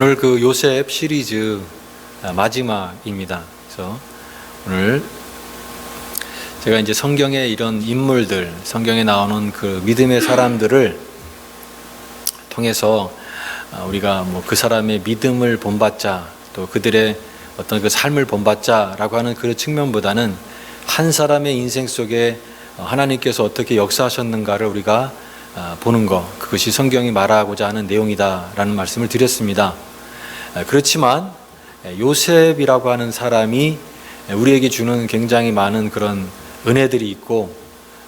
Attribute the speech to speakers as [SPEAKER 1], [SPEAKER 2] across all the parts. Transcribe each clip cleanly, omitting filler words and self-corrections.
[SPEAKER 1] 오늘 그 요셉 시리즈 마지막입니다. 그래서 오늘 제가 이제 성경의 이런 인물들, 성경에 나오는 그 믿음의 사람들을 통해서 우리가 뭐 그 사람의 믿음을 본받자, 또 그들의 어떤 그 삶을 본받자라고 하는 그 측면보다는 한 사람의 인생 속에 하나님께서 어떻게 역사하셨는가를 우리가 보는 것, 그것이 성경이 말하고자 하는 내용이다라는 말씀을 드렸습니다. 그렇지만 요셉이라고 하는 사람이 우리에게 주는 굉장히 많은 그런 은혜들이 있고,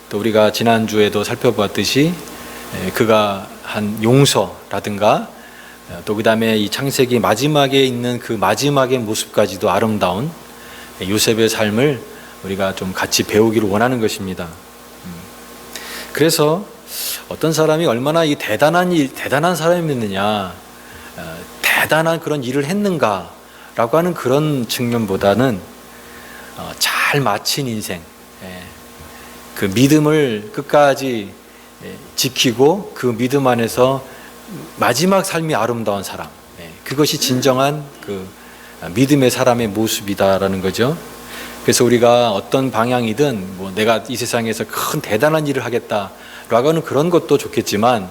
[SPEAKER 1] 또 우리가 지난주에도 살펴보았듯이 그가 한 용서라든가 또 그 다음에 이 창세기 마지막에 있는 그 마지막의 모습까지도 아름다운 요셉의 삶을 우리가 좀 같이 배우기를 원하는 것입니다. 그래서 어떤 사람이 얼마나 이 대단한 사람이었느냐, 대단한 그런 일을 했는가라고 하는 그런 측면보다는 잘 마친 인생, 그 믿음을 끝까지 지키고 그 믿음 안에서 마지막 삶이 아름다운 사람, 그것이 진정한 그 믿음의 사람의 모습이다라는 거죠. 그래서 우리가 어떤 방향이든 뭐 내가 이 세상에서 큰 대단한 일을 하겠다라고 하는 그런 것도 좋겠지만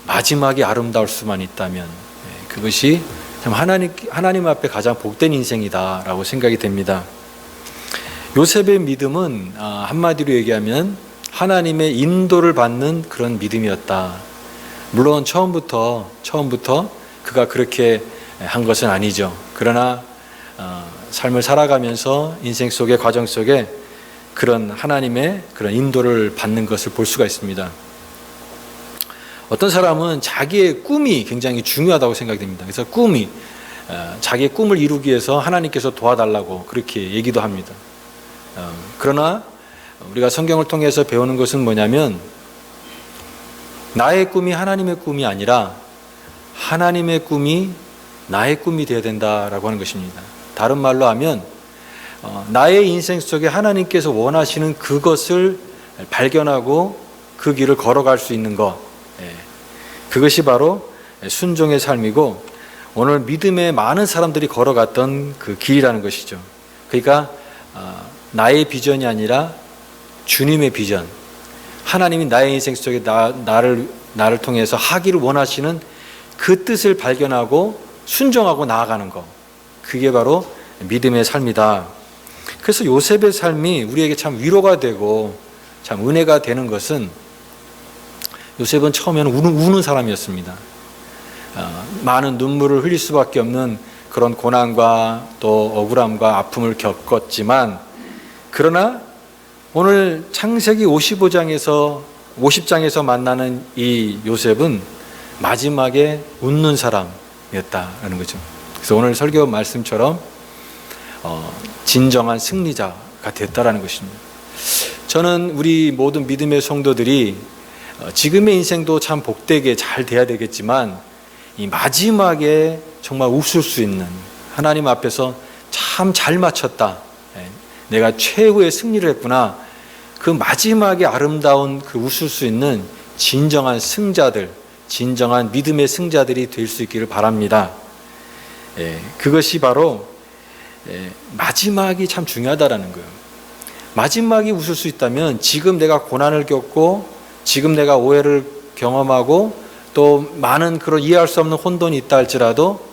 [SPEAKER 1] 마지막이 아름다울 수만 있다면 그것이 참 하나님 앞에 가장 복된 인생이다라고 생각이 됩니다. 요셉의 믿음은 한마디로 얘기하면 하나님의 인도를 받는 그런 믿음이었다. 물론 처음부터 그가 그렇게 한 것은 아니죠. 그러나 삶을 살아가면서 인생 속의 과정 속에 그런 하나님의 그런 인도를 받는 것을 볼 수가 있습니다. 어떤 사람은 자기의 꿈이 굉장히 중요하다고 생각이 됩니다. 그래서 자기의 꿈을 이루기 위해서 하나님께서 도와달라고 그렇게 얘기도 합니다. 그러나 우리가 성경을 통해서 배우는 것은 뭐냐면, 나의 꿈이 하나님의 꿈이 아니라 하나님의 꿈이 나의 꿈이 되어야 된다라고 하는 것입니다. 다른 말로 하면 나의 인생 속에 하나님께서 원하시는 그것을 발견하고 그 길을 걸어갈 수 있는 것, 그것이 바로 순종의 삶이고 오늘 믿음의 많은 사람들이 걸어갔던 그 길이라는 것이죠. 그러니까 나의 비전이 아니라 주님의 비전, 하나님이 나의 인생 속에 나를 통해서 하기를 원하시는 그 뜻을 발견하고 순종하고 나아가는 것, 그게 바로 믿음의 삶이다. 그래서 요셉의 삶이 우리에게 참 위로가 되고 참 은혜가 되는 것은, 요셉은 처음에는 우는 사람이었습니다. 많은 눈물을 흘릴 수밖에 없는 그런 고난과 또 억울함과 아픔을 겪었지만, 그러나 오늘 창세기 50장에서 만나는 이 요셉은 마지막에 웃는 사람이었다는 거죠. 그래서 오늘 설교 말씀처럼 진정한 승리자가 됐다라는 것입니다. 저는 우리 모든 믿음의 성도들이 지금의 인생도 참 복되게 잘 돼야 되겠지만, 이 마지막에 정말 웃을 수 있는, 하나님 앞에서 참 잘 마쳤다, 내가 최후의 승리를 했구나, 그 마지막에 아름다운 그 웃을 수 있는 진정한 승자들, 진정한 믿음의 승자들이 될 수 있기를 바랍니다. 그것이 바로 마지막이 참 중요하다라는 거예요. 마지막이 웃을 수 있다면 지금 내가 고난을 겪고 지금 내가 오해를 경험하고 또 많은 그런 이해할 수 없는 혼돈이 있다 할지라도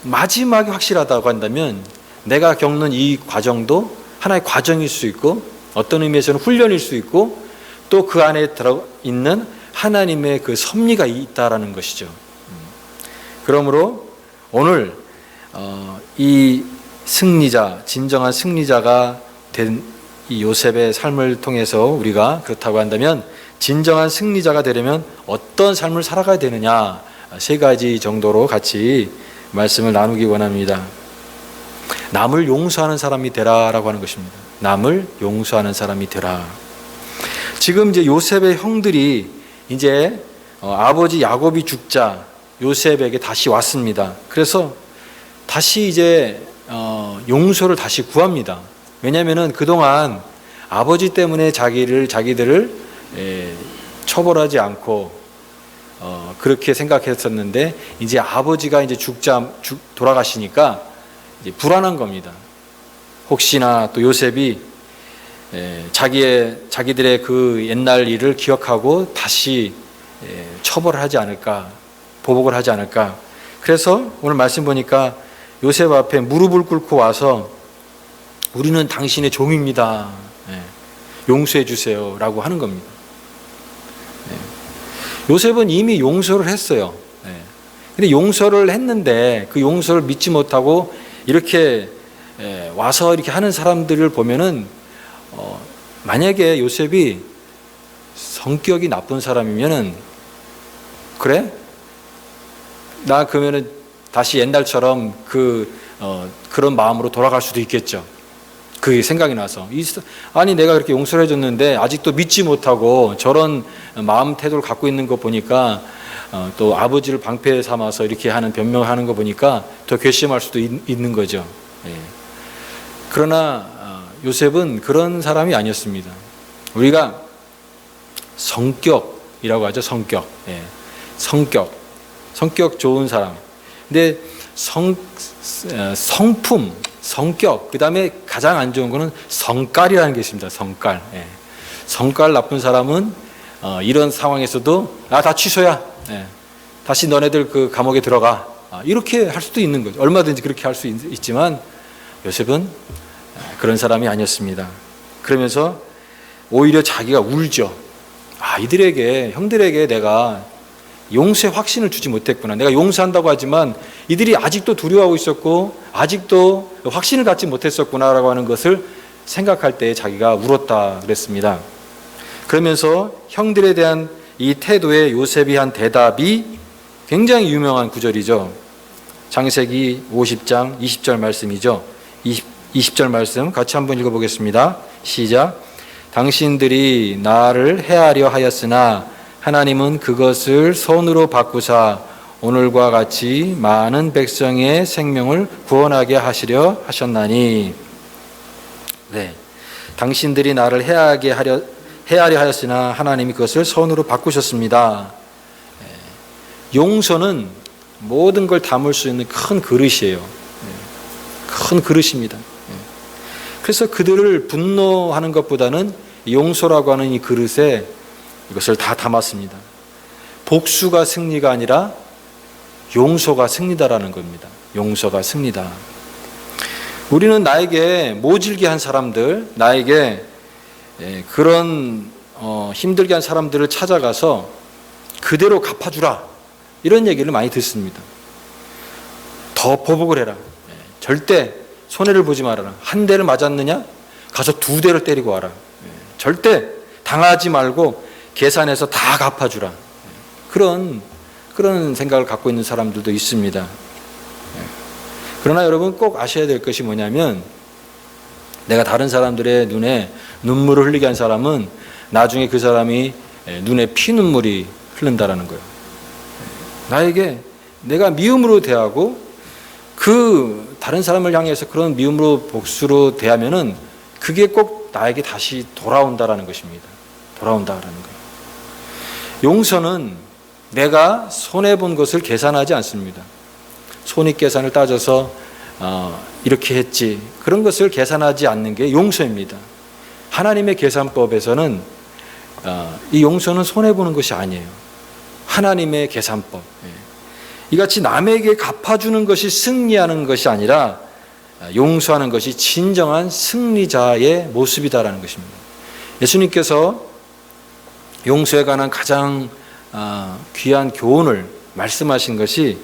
[SPEAKER 1] 마지막이 확실하다고 한다면 내가 겪는 이 과정도 하나의 과정일 수 있고 어떤 의미에서는 훈련일 수 있고 또 그 안에 들어있는 하나님의 그 섭리가 있다라는 것이죠. 그러므로 오늘 이 승리자, 진정한 승리자가 된 이 요셉의 삶을 통해서 우리가 그렇다고 한다면 진정한 승리자가 되려면 어떤 삶을 살아가야 되느냐, 세 가지 정도로 같이 말씀을 나누기 원합니다. 남을 용서하는 사람이 되라라고 하는 것입니다. 남을 용서하는 사람이 되라. 지금 이제 요셉의 형들이 이제 아버지 야곱이 죽자 요셉에게 다시 왔습니다. 그래서 다시 이제 용서를 다시 구합니다. 왜냐하면은 그동안 아버지 때문에 자기들을 처벌하지 않고 그렇게 생각했었는데 이제 아버지가 이제 돌아가시니까 이제 불안한 겁니다. 혹시나 또 요셉이 자기들의 그 옛날 일을 기억하고 다시 처벌을 하지 않을까, 보복을 하지 않을까. 그래서 오늘 말씀 보니까 요셉 앞에 무릎을 꿇고 와서 우리는 당신의 종입니다. 용서해 주세요. 라고 하는 겁니다. 요셉은 이미 용서를 했어요. 근데 용서를 했는데 그 용서를 믿지 못하고 이렇게 와서 이렇게 하는 사람들을 보면은 만약에 요셉이 성격이 나쁜 사람이면은 그래? 나 그러면은 다시 옛날처럼 그런 마음으로 돌아갈 수도 있겠죠. 그 생각이 나서 아니 내가 그렇게 용서를 해줬는데 아직도 믿지 못하고 저런 마음 태도를 갖고 있는 거 보니까 또 아버지를 방패 삼아서 이렇게 하는 변명하는 거 보니까 더 괘씸할 수도 있는 거죠. 그러나 요셉은 그런 사람이 아니었습니다. 우리가 성격이라고 하죠. 성격 좋은 사람. 근데 성품, 성격, 그 다음에 가장 안 좋은 거는 성깔이라는 게 있습니다. 성깔. 성깔 나쁜 사람은 이런 상황에서도 다 취소야. 다시 너네들 그 감옥에 들어가. 이렇게 할 수도 있는 거죠. 얼마든지 그렇게 할 수 있지만 요셉은 그런 사람이 아니었습니다. 그러면서 오히려 자기가 울죠. 이들에게, 형들에게 내가 용서의 확신을 주지 못했구나. 내가 용서한다고 하지만 이들이 아직도 두려워하고 있었고 아직도 확신을 갖지 못했었구나라고 하는 것을 생각할 때 자기가 울었다 그랬습니다. 그러면서 형들에 대한 이 태도에 요셉이 한 대답이 굉장히 유명한 구절이죠. 창세기 50장 20절 말씀이죠. 20절 말씀 같이 한번 읽어보겠습니다. 시작. 당신들이 나를 해하려 하였으나 하나님은 그것을 선으로 바꾸사 오늘과 같이 많은 백성의 생명을 구원하게 하시려 하셨나니. 당신들이 나를 해하려 하였으나 하나님이 그것을 선으로 바꾸셨습니다. 용서는 모든 걸 담을 수 있는 큰 그릇이에요. 큰 그릇입니다. 그래서 그들을 분노하는 것보다는 용서라고 하는 이 그릇에 이것을 다 담았습니다. 복수가 승리가 아니라 용서가 승리다라는 겁니다. 용서가 승리다. 우리는 나에게 모질게 한 사람들, 나에게 그런 힘들게 한 사람들을 찾아가서 그대로 갚아주라 이런 얘기를 많이 듣습니다. 더 보복을 해라. 절대 손해를 보지 말아라. 한 대를 맞았느냐? 가서 두 대를 때리고 와라. 절대 당하지 말고 계산해서 다 갚아주라. 그런 생각을 갖고 있는 사람들도 있습니다. 그러나 여러분 꼭 아셔야 될 것이 뭐냐면 내가 다른 사람들의 눈에 눈물을 흘리게 한 사람은 나중에 그 사람이 눈에 피눈물이 흐른다라는 거예요. 나에게 내가 미움으로 대하고 그 다른 사람을 향해서 그런 미움으로 복수로 대하면은 그게 꼭 나에게 다시 돌아온다라는 것입니다. 돌아온다라는 거예요. 용서는 내가 손해본 것을 계산하지 않습니다. 손익계산을 따져서 이렇게 했지 그런 것을 계산하지 않는 게 용서입니다. 하나님의 계산법에서는 이 용서는 손해보는 것이 아니에요. 하나님의 계산법. 이같이 남에게 갚아주는 것이 승리하는 것이 아니라 용서하는 것이 진정한 승리자의 모습이다라는 것입니다. 예수님께서 용서에 관한 가장 귀한 교훈을 말씀하신 것이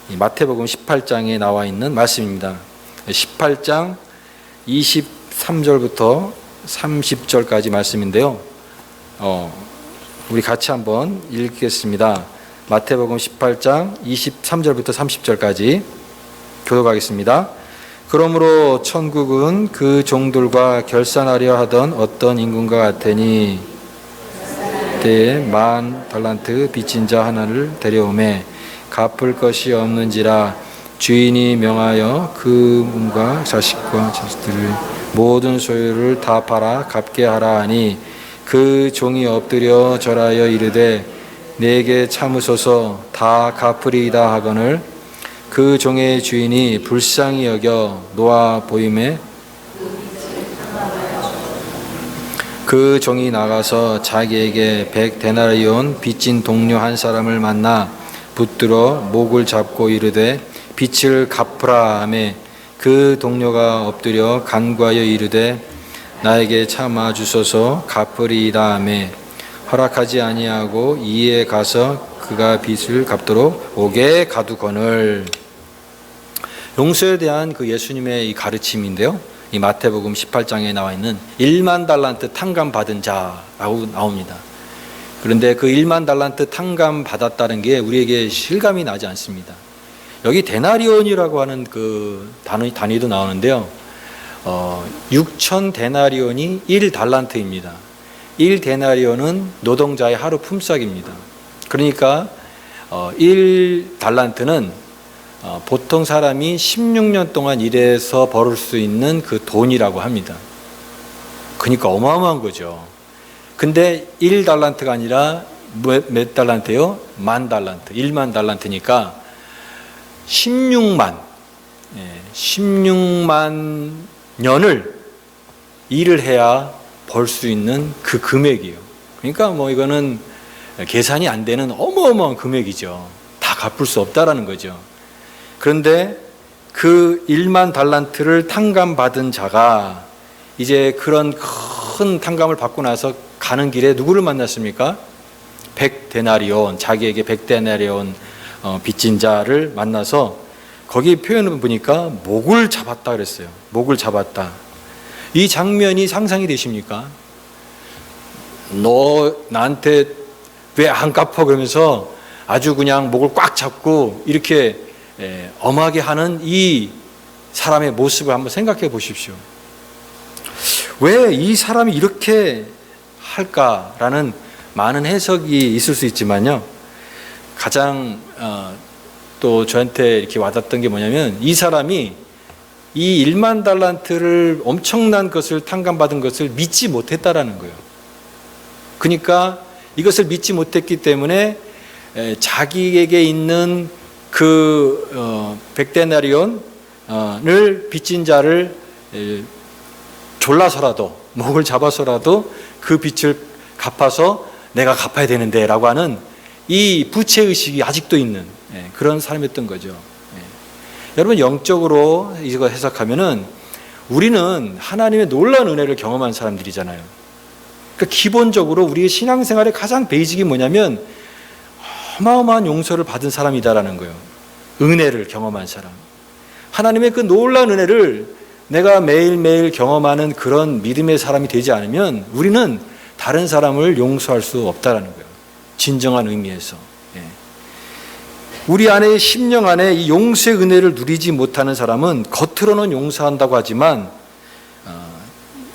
[SPEAKER 1] 마태복음 18장에 나와 있는 말씀입니다. 18장 23절부터 30절까지 말씀인데요. 우리 같이 한번 읽겠습니다. 마태복음 18장 23절부터 30절까지 교독하겠습니다. 그러므로 천국은 그 종들과 결산하려 하던 어떤 임금과 같으니 때에 10,000달란트 빚진 자 하나를 데려오매 갚을 것이 없는지라 주인이 명하여 그 몸과 자식과 자식들을 모든 소유를 다 팔아 갚게 하라 하니 그 종이 엎드려 절하여 이르되 내게 참으소서 다 갚으리이다 하거늘 그 종의 주인이 불쌍히 여겨 놓아 보임에 그 종이 나가서 자기에게 100데나리온 빚진 동료 한 사람을 만나 붙들어 목을 잡고 이르되 빚을 갚으라 하매 그 동료가 엎드려 간구하여 이르되 나에게 참아 주소서 갚으리이다 하매 허락하지 아니하고 이에 가서 그가 빚을 갚도록 옥에 가두거늘. 용서에 대한 그 예수님의 이 가르침인데요, 이 마태복음 18장에 나와 있는 1만 달란트 탕감 받은 자라고 나옵니다. 그런데 그 1만 달란트 탕감 받았다는 게 우리에게 실감이 나지 않습니다. 여기 데나리온이라고 하는 그 단위도 나오는데요, 6천 데나리온이 1달란트입니다. 1데나리온은 노동자의 하루 품삯입니다. 그러니까 1달란트는 보통 사람이 16년 동안 일해서 벌을 수 있는 그 돈이라고 합니다. 그러니까 어마어마한 거죠. 근데 1달란트가 아니라 몇 달란트예요? 10,000달란트. 1만 달란트니까 16만 년을 일을 해야 벌 수 있는 그 금액이에요. 그러니까 뭐 이거는 계산이 안 되는 어마어마한 금액이죠. 다 갚을 수 없다라는 거죠. 그런데 그 1만 달란트를 탕감받은 자가 이제 그런 큰 탕감을 받고 나서 가는 길에 누구를 만났습니까? 100데나리온, 자기에게 100데나리온 빚진 자를 만나서 거기 표현을 보니까 목을 잡았다 그랬어요. 목을 잡았다. 이 장면이 상상이 되십니까? 너 나한테 왜 안 갚아? 그러면서 아주 그냥 목을 꽉 잡고 이렇게 엄하게 하는 이 사람의 모습을 한번 생각해 보십시오. 왜 이 사람이 이렇게 할까라는 많은 해석이 있을 수 있지만요, 가장 또 저한테 이렇게 와닿았던 게 뭐냐면, 이 사람이 이 1만 달란트를 엄청난 것을 탕감받은 것을 믿지 못했다라는 거예요. 그러니까 이것을 믿지 못했기 때문에 자기에게 있는 그 100데나리온을 빚진 자를 졸라서라도, 목을 잡아서라도 그 빚을 갚아서 내가 갚아야 되는데 라고 하는 이 부채의식이 아직도 있는 그런 사람이었던 거죠. 여러분, 영적으로 이거 해석하면은 우리는 하나님의 놀라운 은혜를 경험한 사람들이잖아요. 그러니까 기본적으로 우리의 신앙생활의 가장 베이직이 뭐냐면 어마어마한 용서를 받은 사람이다라는 거예요. 은혜를 경험한 사람. 하나님의 그 놀라운 은혜를 내가 매일매일 경험하는 그런 믿음의 사람이 되지 않으면 우리는 다른 사람을 용서할 수 없다라는 거예요. 진정한 의미에서. 우리 안에, 심령 안에 이 용서의 은혜를 누리지 못하는 사람은 겉으로는 용서한다고 하지만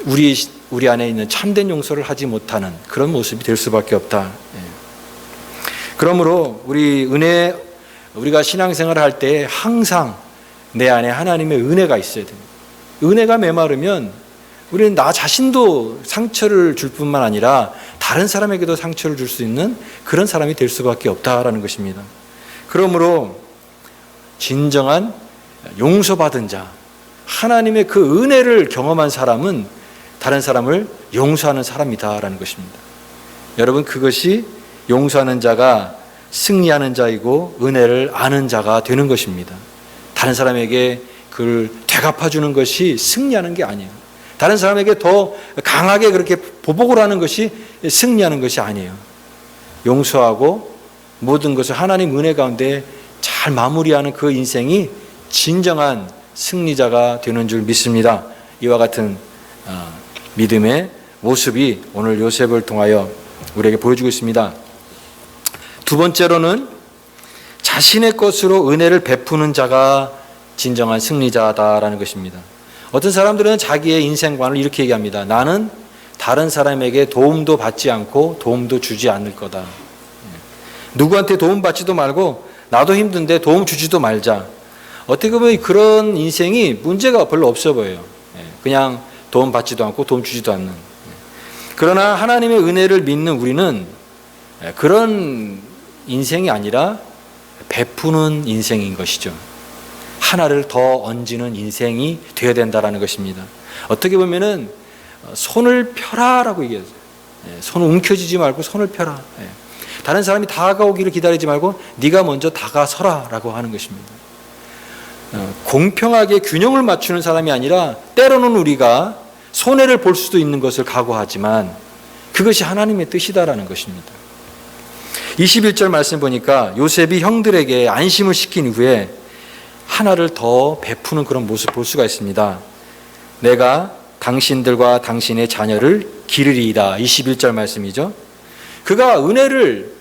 [SPEAKER 1] 우리 안에 있는 참된 용서를 하지 못하는 그런 모습이 될 수밖에 없다. 그러므로 우리가 신앙생활을 할 때 항상 내 안에 하나님의 은혜가 있어야 됩니다. 은혜가 메마르면 우리는 나 자신도 상처를 줄 뿐만 아니라 다른 사람에게도 상처를 줄 수 있는 그런 사람이 될 수밖에 없다라는 것입니다. 그러므로 진정한 용서받은 자, 하나님의 그 은혜를 경험한 사람은 다른 사람을 용서하는 사람이다라는 것입니다. 여러분, 그것이 용서하는 자가 승리하는 자이고 은혜를 아는 자가 되는 것입니다. 다른 사람에게 그걸 되갚아주는 것이 승리하는 게 아니에요. 다른 사람에게 더 강하게 그렇게 보복을 하는 것이 승리하는 것이 아니에요. 용서하고 모든 것을 하나님 은혜 가운데 잘 마무리하는 그 인생이 진정한 승리자가 되는 줄 믿습니다. 이와 같은 믿음의 모습이 오늘 요셉을 통하여 우리에게 보여주고 있습니다. 두 번째로는 자신의 것으로 은혜를 베푸는 자가 진정한 승리자다라는 것입니다. 어떤 사람들은 자기의 인생관을 이렇게 얘기합니다. 나는 다른 사람에게 도움도 받지 않고 도움도 주지 않을 거다. 누구한테 도움 받지도 말고 나도 힘든데 도움 주지도 말자. 어떻게 보면 그런 인생이 문제가 별로 없어 보여요. 그냥 도움 받지도 않고 도움 주지도 않는. 그러나 하나님의 은혜를 믿는 우리는 그런 인생이 아니라 베푸는 인생인 것이죠. 하나를 더 얹는 인생이 되어야 된다는 것입니다. 어떻게 보면은 손을 펴라라고 얘기하죠. 손을 움켜쥐지 말고 손을 펴라. 다른 사람이 다가오기를 기다리지 말고 네가 먼저 다가서라라고 하는 것입니다. 공평하게 균형을 맞추는 사람이 아니라 때로는 우리가 손해를 볼 수도 있는 것을 각오하지만 그것이 하나님의 뜻이다라는 것입니다. 21절 말씀 보니까 요셉이 형들에게 안심을 시킨 이후에 하나를 더 베푸는 그런 모습 볼 수가 있습니다. 내가 당신들과 당신의 자녀를 기르리이다. 21절 말씀이죠. 그가 은혜를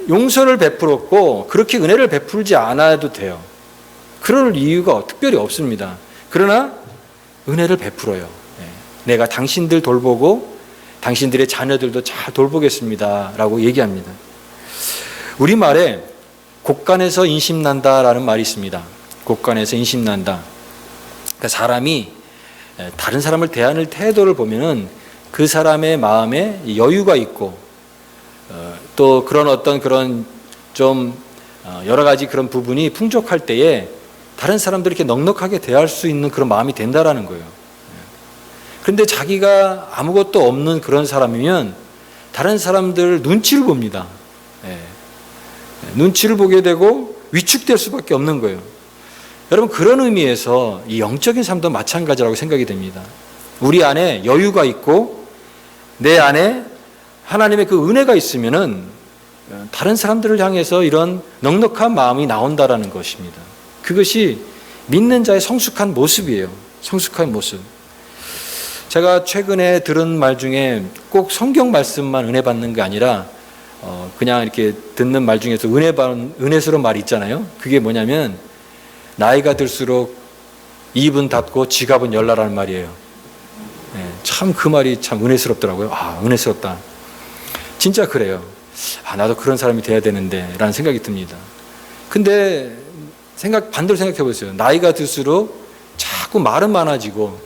[SPEAKER 1] 용서를 베풀었고 그렇게 은혜를 베풀지 않아도 돼요. 그럴 이유가 특별히 없습니다. 그러나 은혜를 베풀어요. 내가 당신들 돌보고 당신들의 자녀들도 잘 돌보겠습니다 라고 얘기합니다. 우리말에 곳간에서 인심난다라는 말이 있습니다. 곳간에서 인심난다. 그러니까 사람이 다른 사람을 대하는 태도를 보면은 그 사람의 마음에 여유가 있고 또 그런 좀 여러 가지 그런 부분이 풍족할 때에 다른 사람들을 이렇게 넉넉하게 대할 수 있는 그런 마음이 된다라는 거예요. 그런데 자기가 아무것도 없는 그런 사람이면 다른 사람들 눈치를 봅니다. 눈치를 보게 되고 위축될 수밖에 없는 거예요. 여러분, 그런 의미에서 이 영적인 삶도 마찬가지라고 생각이 됩니다. 우리 안에 여유가 있고 내 안에 하나님의 그 은혜가 있으면은 다른 사람들을 향해서 이런 넉넉한 마음이 나온다라는 것입니다. 그것이 믿는 자의 성숙한 모습이에요. 성숙한 모습. 제가 최근에 들은 말 중에 꼭 성경 말씀만 은혜 받는 게 아니라 그냥 이렇게 듣는 말 중에서 은혜스러운 말이 있잖아요. 그게 뭐냐면 나이가 들수록 입은 닫고 지갑은 열라라는 말이에요. 참 그 말이 참 은혜스럽더라고요. 아, 은혜스럽다. 진짜 그래요. 아, 나도 그런 사람이 돼야 되는데 라는 생각이 듭니다. 근데 반대로 생각해 보세요. 나이가 들수록 자꾸 말은 많아지고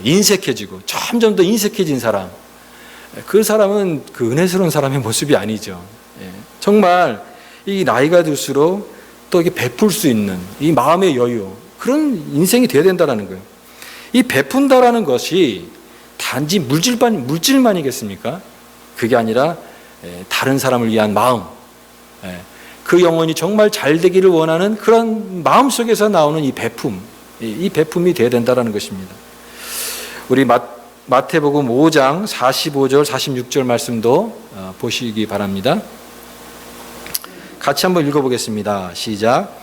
[SPEAKER 1] 인색해지고 점점 더 인색해진 사람, 그 사람은 그 은혜스러운 사람의 모습이 아니죠. 정말 이 나이가 들수록 또 이게 베풀 수 있는 이 마음의 여유, 그런 인생이 되어야 된다는 거예요. 이 베푼다라는 것이 단지 물질만이겠습니까? 그게 아니라 다른 사람을 위한 마음, 그 영혼이 정말 잘 되기를 원하는 그런 마음 속에서 나오는 이 베품, 이 베품이 되어야 된다는 것입니다. 우리 마태복음 5장 45절 46절 말씀도 보시기 바랍니다. 같이 한번 읽어보겠습니다. 시작.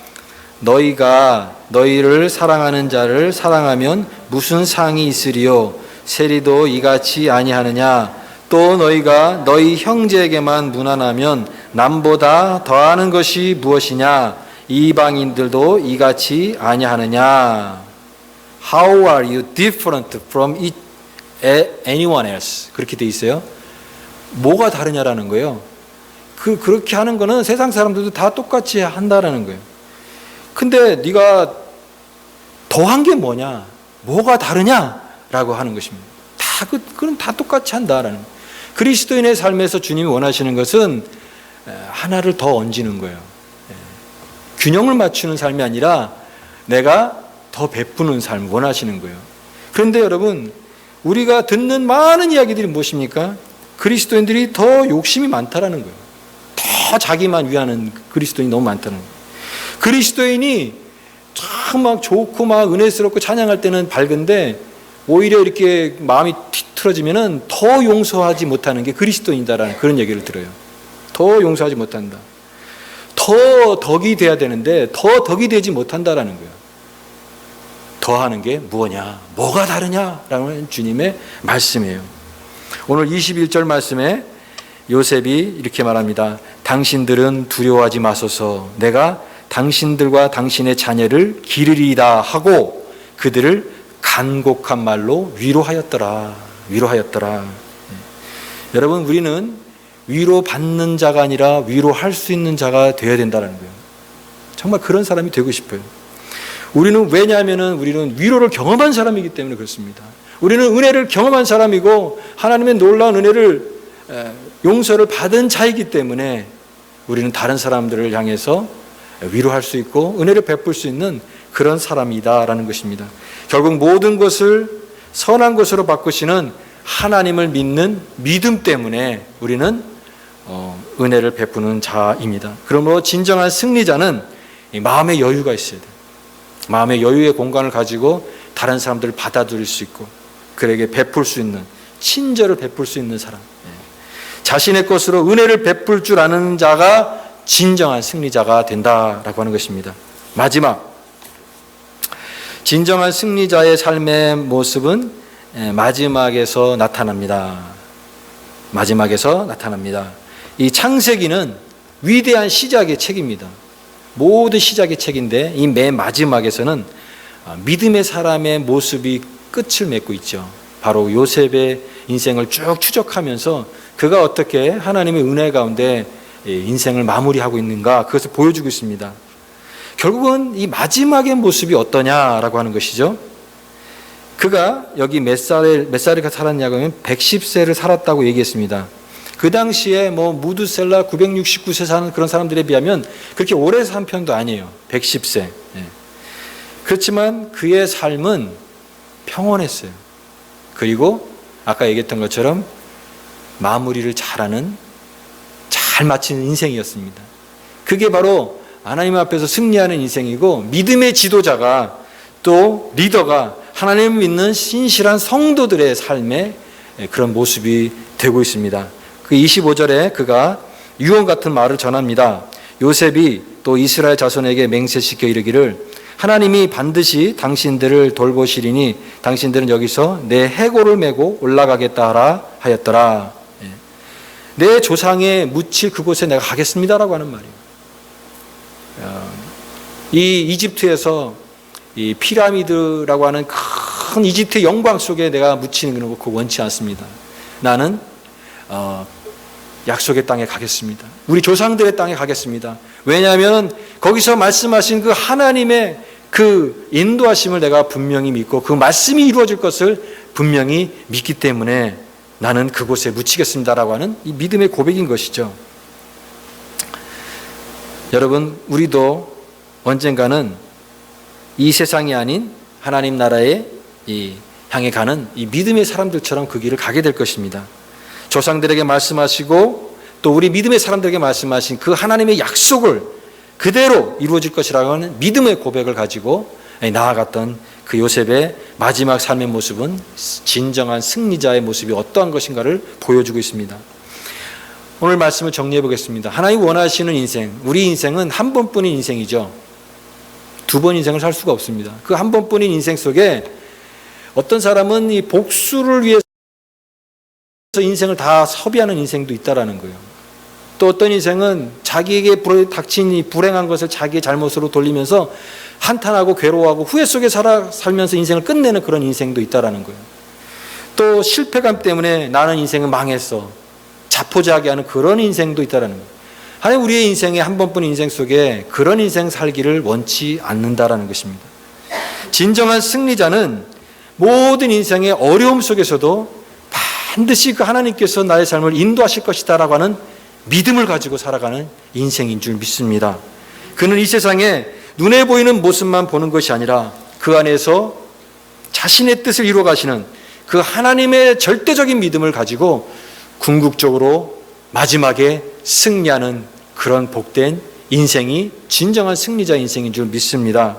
[SPEAKER 1] 너희가 너희를 사랑하는 자를 사랑하면 무슨 상이 있으리요? 세리도 이같이 아니하느냐? 또 너희가 너희 형제에게만 무난하면 남보다 더하는 것이 무엇이냐? 이방인들도 이같이 아니하느냐? How are you different from anyone else? 그렇게 돼 있어요. 뭐가 다르냐라는 거예요. 그렇게 하는 거는 세상 사람들도 다 똑같이 한다라는 거예요. 근데 네가 더한 게 뭐냐? 뭐가 다르냐라고 하는 것입니다. 그건 다 똑같이 한다라는 거예요. 그리스도인의 삶에서 주님이 원하시는 것은 하나를 더 얹는 거예요. 균형을 맞추는 삶이 아니라 내가 더 베푸는 삶을 원하시는 거예요. 그런데 여러분, 우리가 듣는 많은 이야기들이 무엇입니까? 그리스도인들이 더 욕심이 많다라는 거예요. 더 자기만 위하는 그리스도인이 너무 많다는 거예요. 그리스도인이 참 막 좋고 막 은혜스럽고 찬양할 때는 밝은데 오히려 이렇게 마음이 틀어지면은 더 용서하지 못하는 게 그리스도인이다라는 그런 얘기를 들어요. 더 용서하지 못한다. 더 덕이 돼야 되는데 더 덕이 되지 못한다라는 거예요. 더 하는 게 뭐냐? 뭐가 다르냐라는 주님의 말씀이에요. 오늘 21절 말씀에 요셉이 이렇게 말합니다. 당신들은 두려워하지 마소서. 내가 당신들과 당신의 자녀를 기르리이다 하고 그들을 간곡한 말로 위로하였더라. 여러분, 우리는 위로받는 자가 아니라 위로할 수 있는 자가 되어야 된다는 거예요. 정말 그런 사람이 되고 싶어요. 우리는 우리는 위로를 경험한 사람이기 때문에 그렇습니다. 우리는 은혜를 경험한 사람이고 하나님의 놀라운 은혜를 용서를 받은 자이기 때문에 우리는 다른 사람들을 향해서 위로할 수 있고 은혜를 베풀 수 있는 그런 사람이다라는 것입니다. 결국 모든 것을 선한 것으로 바꾸시는 하나님을 믿는 믿음 때문에 우리는 은혜를 베푸는 자입니다. 그러므로 진정한 승리자는 마음의 여유가 있어야 돼요. 마음의 여유의 공간을 가지고 다른 사람들을 받아들일 수 있고 그에게 베풀 수 있는, 친절을 베풀 수 있는 사람, 자신의 것으로 은혜를 베풀 줄 아는 자가 진정한 승리자가 된다라고 하는 것입니다. 마지막, 진정한 승리자의 삶의 모습은 마지막에서 나타납니다. 마지막에서 나타납니다. 이 창세기는 위대한 시작의 책입니다. 모든 시작의 책인데 이 맨 마지막에서는 믿음의 사람의 모습이 끝을 맺고 있죠. 바로 요셉의 인생을 쭉 추적하면서 그가 어떻게 하나님의 은혜 가운데 인생을 마무리하고 있는가, 그것을 보여주고 있습니다. 결국은 이 마지막의 모습이 어떠냐라고 하는 것이죠. 그가 여기 몇 살을 살았냐고 하면 110세를 살았다고 얘기했습니다. 그 당시에 무드셀라 969세 사는 그런 사람들에 비하면 그렇게 오래 산 편도 아니에요. 110세. 그렇지만 그의 삶은 평온했어요. 그리고 아까 얘기했던 것처럼 마무리를 잘하는, 잘 마치는 인생이었습니다. 그게 바로 하나님 앞에서 승리하는 인생이고, 믿음의 지도자가, 또 리더가 하나님을 믿는 신실한 성도들의 삶의 그런 모습이 되고 있습니다. 그 25절에 그가 유언 같은 말을 전합니다. 요셉이 또 이스라엘 자손에게 맹세시켜 이르기를 하나님이 반드시 당신들을 돌보시리니 당신들은 여기서 내 해골을 메고 올라가겠다 하라 하였더라. 내 조상의 묻힐 그곳에 내가 가겠습니다라고 하는 말이에요. 이 이집트에서 이 피라미드라고 하는 큰 이집트의 영광 속에 내가 묻히는 건 그거 원치 않습니다. 나는 약속의 땅에 가겠습니다. 우리 조상들의 땅에 가겠습니다. 왜냐하면 거기서 말씀하신 그 하나님의 그 인도하심을 내가 분명히 믿고 그 말씀이 이루어질 것을 분명히 믿기 때문에 나는 그곳에 묻히겠습니다라고 하는 이 믿음의 고백인 것이죠. 여러분, 우리도 언젠가는 이 세상이 아닌 하나님 나라에 향해 가는 이 믿음의 사람들처럼 그 길을 가게 될 것입니다. 조상들에게 말씀하시고 또 우리 믿음의 사람들에게 말씀하신 그 하나님의 약속을 그대로 이루어질 것이라고 하는 믿음의 고백을 가지고 나아갔던 그 요셉의 마지막 삶의 모습은 진정한 승리자의 모습이 어떠한 것인가를 보여주고 있습니다. 오늘 말씀을 정리해 보겠습니다. 하나님 원하시는 인생, 우리 인생은 한 번뿐인 인생이죠. 두 번 인생을 살 수가 없습니다. 그 한 번뿐인 인생 속에 어떤 사람은 이 복수를 위해서 인생을 다 소비하는 인생도 있다라는 거예요. 또 어떤 인생은 자기에게 닥친 이 불행한 것을 자기의 잘못으로 돌리면서 한탄하고 괴로워하고 후회 속에 살면서 인생을 끝내는 그런 인생도 있다라는 거예요. 또 실패감 때문에 나는 인생은 망했어, 자포자기하게 하는 그런 인생도 있다라는 거예요. 하나님 우리의 인생의 한 번뿐인 인생 속에 그런 인생 살기를 원치 않는다라는 것입니다. 진정한 승리자는 모든 인생의 어려움 속에서도 반드시 그 하나님께서 나의 삶을 인도하실 것이다라고 하는 믿음을 가지고 살아가는 인생인 줄 믿습니다. 그는 이 세상에 눈에 보이는 모습만 보는 것이 아니라 그 안에서 자신의 뜻을 이루어 가시는 그 하나님의 절대적인 믿음을 가지고 궁극적으로 마지막에 승리하는 그런 복된 인생이 진정한 승리자 인생인 줄 믿습니다.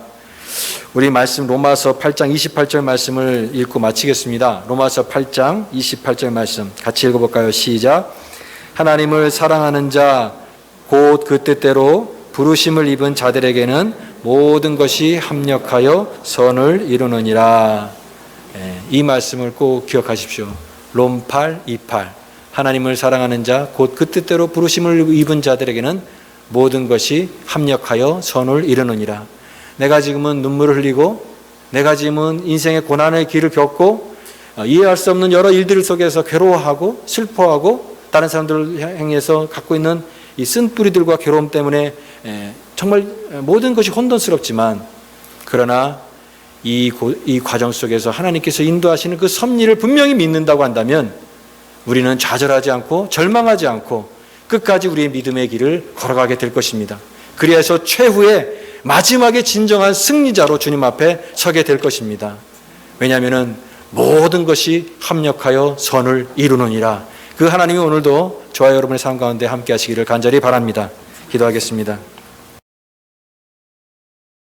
[SPEAKER 1] 우리 말씀 로마서 8장 28절 말씀을 읽고 마치겠습니다. 로마서 8장 28절 말씀 같이 읽어볼까요? 시작. 하나님을 사랑하는 자 곧 그 뜻대로 부르심을 입은 자들에게는 모든 것이 합력하여 선을 이루느니라. 이 말씀을 꼭 기억하십시오. 롬 8, 28. 하나님을 사랑하는 자 곧 그 뜻대로 부르심을 입은 자들에게는 모든 것이 합력하여 선을 이루느니라. 내가 지금은 눈물을 흘리고 내가 지금은 인생의 고난의 길을 겪고 이해할 수 없는 여러 일들 속에서 괴로워하고 슬퍼하고 다른 사람들을 향해서 갖고 있는 이 쓴뿌리들과 괴로움 때문에 정말 모든 것이 혼돈스럽지만, 그러나 이 과정 속에서 하나님께서 인도하시는 그 섭리를 분명히 믿는다고 한다면 우리는 좌절하지 않고 절망하지 않고 끝까지 우리의 믿음의 길을 걸어가게 될 것입니다. 그래서 최후의 마지막에 진정한 승리자로 주님 앞에 서게 될 것입니다. 왜냐하면 모든 것이 합력하여 선을 이루느니라. 그 하나님이 오늘도 저와 여러분의 삶 가운데 함께 하시기를 간절히 바랍니다. 기도하겠습니다.